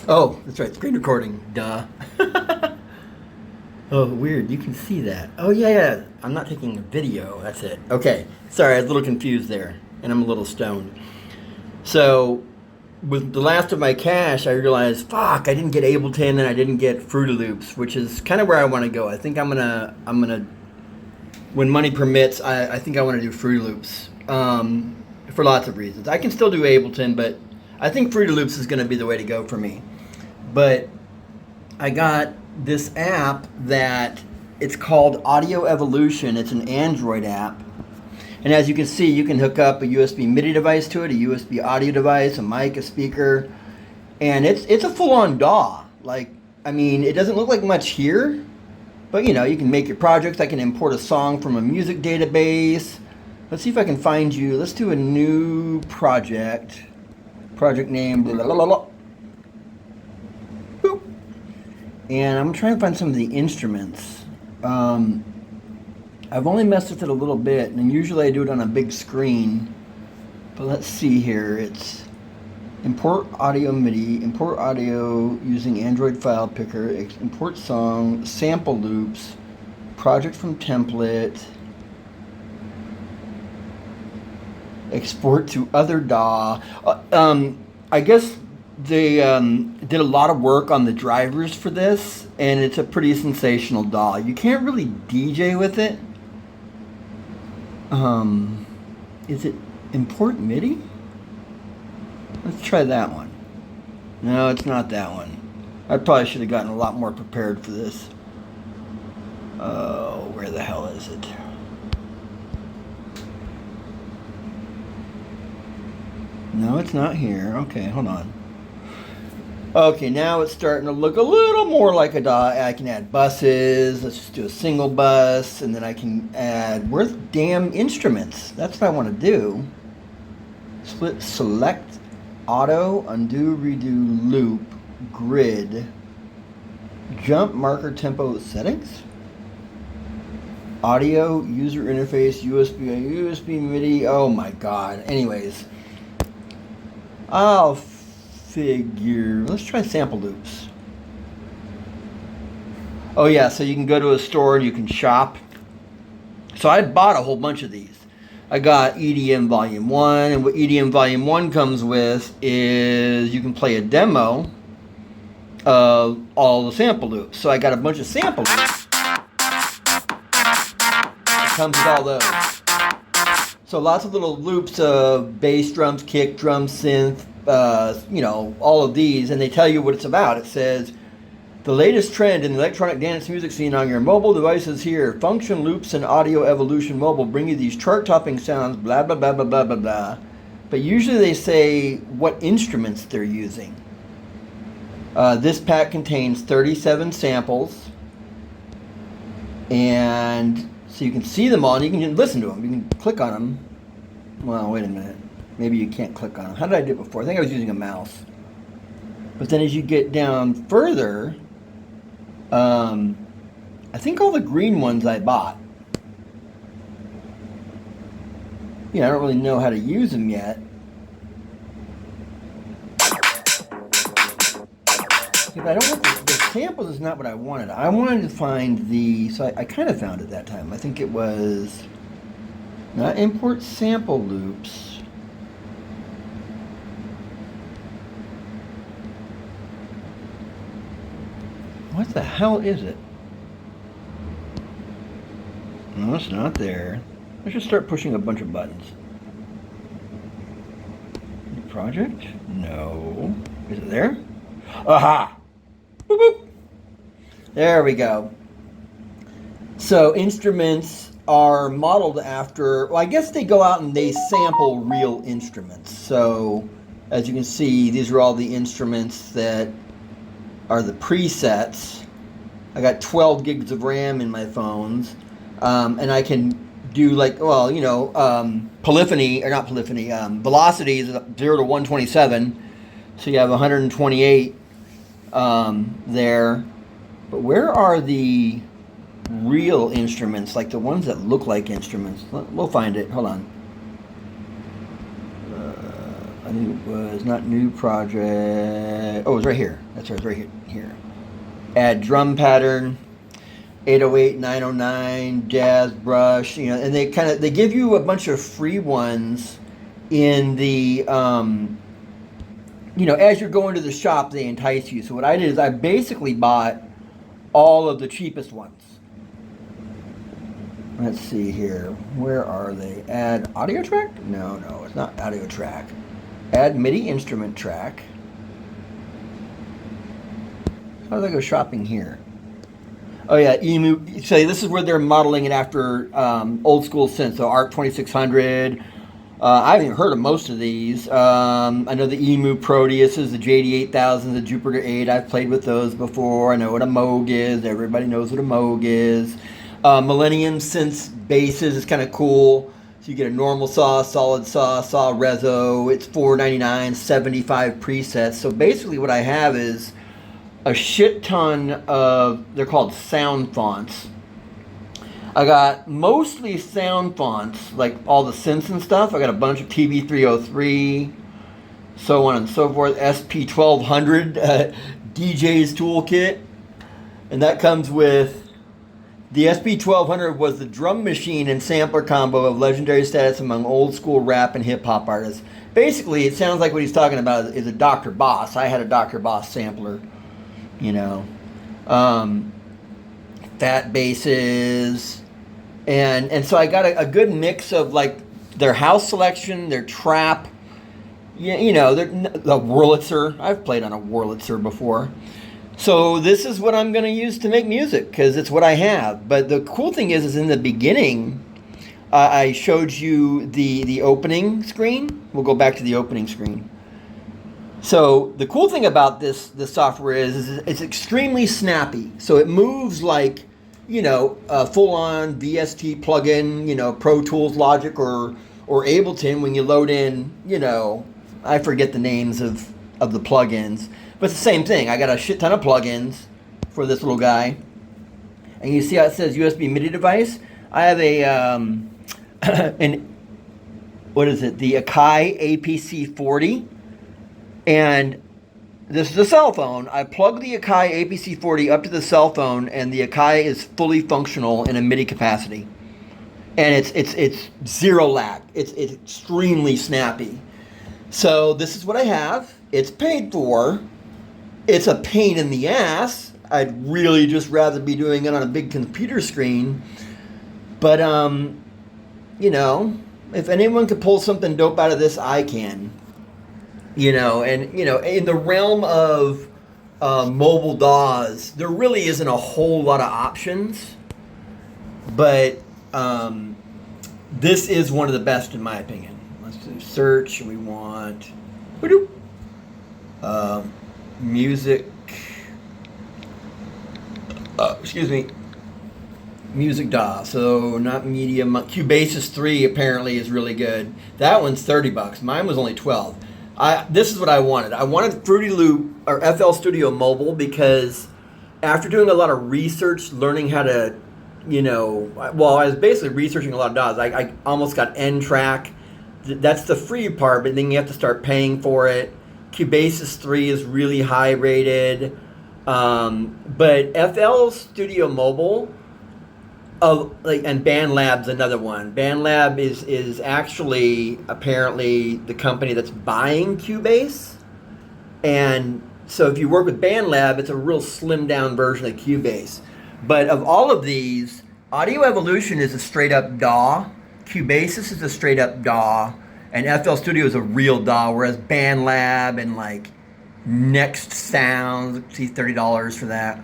Oh, that's right, screen recording. Duh. Oh, weird. You can see that. Oh, yeah, yeah. I'm not taking a video. That's it. Okay. Sorry, I was a little confused there, and I'm a little stoned. So, with the last of my cash, I realized, fuck, I didn't get Ableton and I didn't get Fruity Loops, which is kind of where I want to go. I think I'm gonna, when money permits, I think I want to do Fruity Loops, for lots of reasons. I can still do Ableton, but I think Fruity Loops is going to be the way to go for me. But I got this app that it's called Audio Evolution. It's an Android app. And as you can see, you can hook up a USB MIDI device to it, a USB audio device, a mic, a speaker, and it's a full-on DAW. Like, I mean, it doesn't look like much here, but you know, you can make your projects. I can import a song from a music database. Let's see if I can find you. Let's do a new project. Project name, blah, blah, blah, blah. Boop. And I'm trying to find some of the instruments. I've only messed with it a little bit, and usually I do it on a big screen. But let's see here. It's import audio MIDI, import audio using Android file picker, import song, sample loops, project from template, export to other DAW. I guess they did a lot of work on the drivers for this, and it's a pretty sensational DAW. You can't really DJ with it. Is it import MIDI? Let's try that one. No, it's not that one. I probably should have gotten a lot more prepared for this. Oh, where the hell is it? No, it's not here. Okay, hold on. Okay, now it's starting to look a little more like a DAW. I can add buses. Let's just do a single bus, and then I can add, where's damn instruments? That's what I want to do. Split, select, auto, undo, redo, loop, grid, jump, marker, tempo, settings, audio, user interface, USB MIDI. Oh my God. Anyways, I'll figure. Let's try sample loops. Oh yeah, so you can go to a store and you can shop. So I bought a whole bunch of these. I got EDM Volume 1, and what EDM Volume 1 comes with is you can play a demo of all the sample loops. So I got a bunch of sample loops. It comes with all those. So lots of little loops of bass drums, kick drums, synth, you know, all of these, and they tell you what it's about. It says, the latest trend in the electronic dance music scene on your mobile devices here. Function Loops and Audio Evolution Mobile bring you these chart-topping sounds, blah, blah, blah, blah, blah, blah, blah. But usually they say what instruments they're using. This pack contains 37 samples, and so you can see them all, and you can listen to them. You can click on them. Well, wait a minute. Maybe you can't click on them. How did I do it before? I think I was using a mouse. But then as you get down further, I think all the green ones I bought. Yeah, I don't really know how to use them yet. Because I don't want the samples is not what I wanted. I wanted to find the, so I kind of found it that time. I think it was not import sample loops. What the hell is it? No, it's not there. Let's just start pushing a bunch of buttons. Project? No. Is it there? Aha! Boop, boop. There we go. So instruments are modeled after, well, I guess they go out and they sample real instruments. So as you can see, these are all the instruments that are the presets. I got 12 gigs of RAM in my phones, and I can do like, well, you know, polyphony, or not polyphony, velocity is 0 to 127, so you have 128 there. But where are the real instruments, like the ones that look like instruments? We'll find it. Hold on. I think it was not new project. Oh, it was right here. That's right, it was right here. Add drum pattern, 808, 909, jazz brush, you know, and they give you a bunch of free ones in the, you know, as you're going to the shop, they entice you. So what I did is I basically bought all of the cheapest ones. Let's see here. Where are they? Add audio track? No, it's not audio track. Add MIDI instrument track. How do I go shopping here? Oh yeah, EMU. So this is where they're modeling it after old school synths. So ARC 2600. I haven't even heard of most of these. I know the EMU Proteuses, the JD 8000, the Jupiter 8. I've played with those before. I know what a Moog is. Everybody knows what a Moog is. Millennium Synths basses is kind of cool. So you get a normal saw, solid saw, saw reso. It's $4.99, 75 presets. So basically what I have is a shit ton of, they're called sound fonts. I got mostly sound fonts, like all the synths and stuff. I got a bunch of TV303, so on and so forth. SP1200 DJ's toolkit. And that comes with, the SP1200 was the drum machine and sampler combo of legendary status among old school rap and hip hop artists. Basically, it sounds like what he's talking about is a Dr. Boss. I had a Dr. Boss sampler, you know. Fat basses. And so I got a good mix of like their house selection, their trap, you know, the Wirlitzer. I've played on a Wirlitzer before. So this is what I'm going to use to make music because it's what I have. But the cool thing is in the beginning, I showed you the opening screen. We'll go back to the opening screen. So the cool thing about this software is it's extremely snappy. So it moves like, you know, a full-on VST plugin, you know, Pro Tools, Logic, or Ableton when you load in, you know, I forget the names of the plugins. But it's the same thing. I got a shit ton of plugins for this little guy. And you see how it says USB MIDI device? I have what is it? The Akai APC40. And this is a cell phone. I plug the Akai APC40 up to the cell phone, and the Akai is fully functional in a MIDI capacity. And it's zero lag. It's extremely snappy. So this is what I have. It's paid for. It's a pain in the ass. I'd really just rather be doing it on a big computer screen. But, you know, if anyone could pull something dope out of this, I can. You know, and, you know, in the realm of mobile DAWs, there really isn't a whole lot of options. But this is one of the best in my opinion. Let's do search. We want music. Music DAW. So not medium. Cubasis 3 apparently is really good. That one's $30. Mine was only 12. This is what I wanted. I wanted Fruity Loop or FL Studio Mobile because after doing a lot of research, learning how to, you know, well, I was basically researching a lot of DAWs. I almost got N-Track. That's the free part, but then you have to start paying for it. Cubasis 3 is really high rated. But FL Studio Mobile, and BandLab's another one. BandLab is actually apparently the company that's buying Cubase. And so if you work with BandLab, it's a real slimmed down version of Cubase. But of all of these, Audio Evolution is a straight up DAW. Cubasis is a straight up DAW. And FL Studio is a real DAW, whereas BandLab and like Next Sounds, see $30 for that.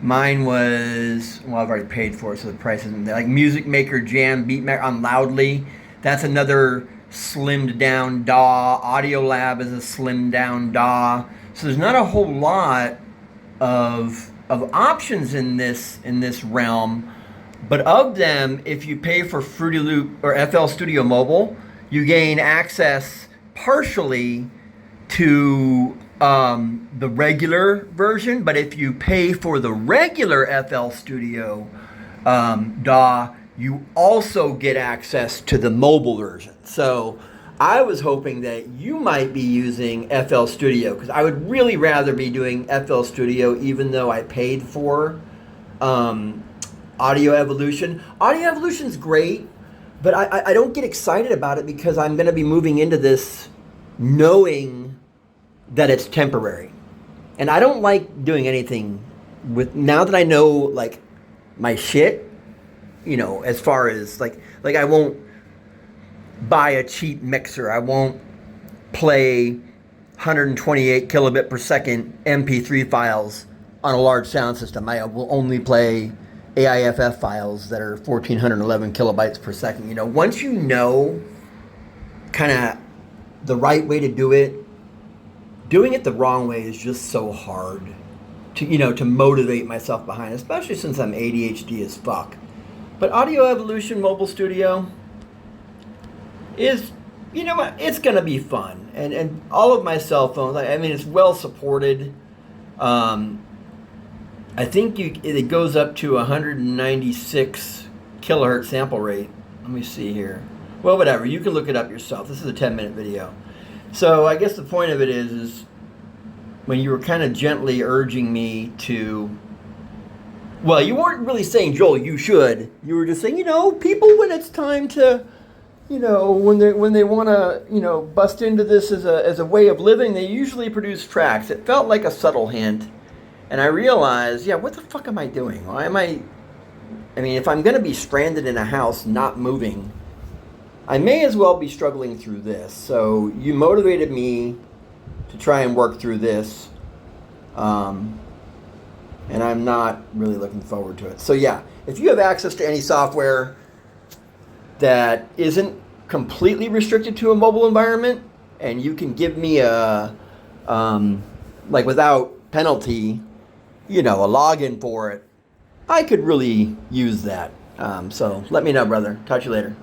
Mine was, well, I've already paid for it, so the price isn't there. Like Music Maker Jam, Beat Maker on Loudly. That's another slimmed down DAW. Audio Lab is a slimmed down DAW. So there's not a whole lot of options in this realm. But of them, if you pay for Fruity Loop or FL Studio Mobile, you gain access partially to the regular version, but if you pay for the regular FL Studio DAW, you also get access to the mobile version. So I was hoping that you might be using FL Studio, because I would really rather be doing FL Studio, even though I paid for Audio Evolution. Audio Evolution's great, but I don't get excited about it because I'm going to be moving into this knowing that it's temporary. And I don't like doing anything with, now that I know like my shit, you know, as far as like I won't buy a cheap mixer. I won't play 128 kilobit per second MP3 files on a large sound system. I will only play AIFF files that are 1411 kilobytes per second. You know, once you know kind of the right way to do it, doing it the wrong way is just so hard to, you know, to motivate myself behind, especially since I'm ADHD as fuck. But Audio Evolution Mobile Studio is, you know what, it's going to be fun. And all of my cell phones, I mean, it's well supported. I think it goes up to 196 kilohertz sample rate. Let me see here. Well, whatever. You can look it up yourself. This is a 10-minute video. So I guess the point of it is when you were kind of gently urging me to, well, you weren't really saying, Joel, you should. You were just saying, you know, people, when it's time to, you know, when they want to, you know, bust into this as a way of living, they usually produce tracks. It felt like a subtle hint. And I realized, yeah, what the fuck am I doing? Why am I mean, if I'm going to be stranded in a house not moving, I may as well be struggling through this. So you motivated me to try and work through this. And I'm not really looking forward to it. So yeah, if you have access to any software that isn't completely restricted to a mobile environment, and you can give me a, like without penalty, you know, a login for it, I could really use that. So let me know, brother. Talk to you later.